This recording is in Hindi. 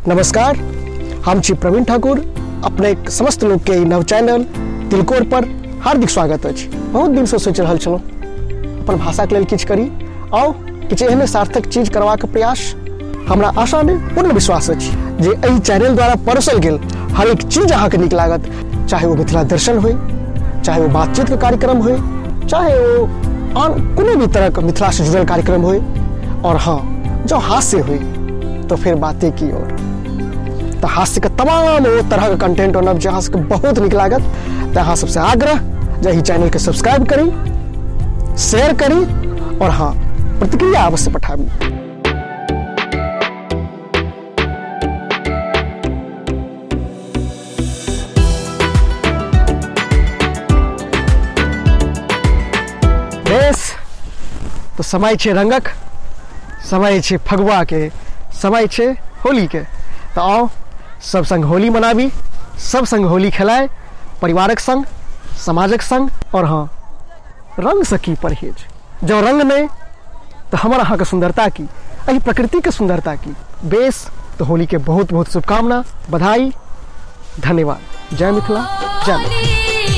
नमस्कार, हम छी प्रवीण ठाकुर। अपने समस्त लोग के नव चैनल तिलकोर पर हार्दिक स्वागत अछि। बहुत दिन से सोच रहल छलहुँ अपन भाषा के लेल किछु करी आओ किछु एहन सार्थक चीज करबाक प्रयास। हमरा आशा ने पूर्ण विश्वास अछि जे एहि चैनल द्वारा परोसल गेल हर एक चीज अहाँके नीक लागत, चाहे वो मिथिला दर्शन होय, चाहे वो बातचीत के कार्यक्रम होय, चाहे वो आन कोनो भी तरह का मिथिला से जुड़ल कार्यक्रम होय, और हाँ जो हास्य हुई तो फिर बातें की और तो हास्य का तमाम वो तरह का कंटेंट होना जहाँ से बहुत निक लागत। तो अहाँ सबसे आग्रह जे ही चैनल के सब्सक्राइब करी, शेयर करी और हाँ प्रतिक्रिया अवश्य पठाबी। बेस तो समय छे रंगक, समय छे फगुआ के, समय छे होली के। तो आओ सब संग होली मनाबी, सब संग होली खेलाए, परिवारक संग, समाजक संग। और हाँ रंग से की परहेज, जो रंग नहीं तो हमारा अहाँ के सुंदरता की, अही प्रकृति के सुंदरता की। बेस तो होली के बहुत बहुत शुभकामना, बधाई, धन्यवाद। जय मिथिला, जय मिथिला।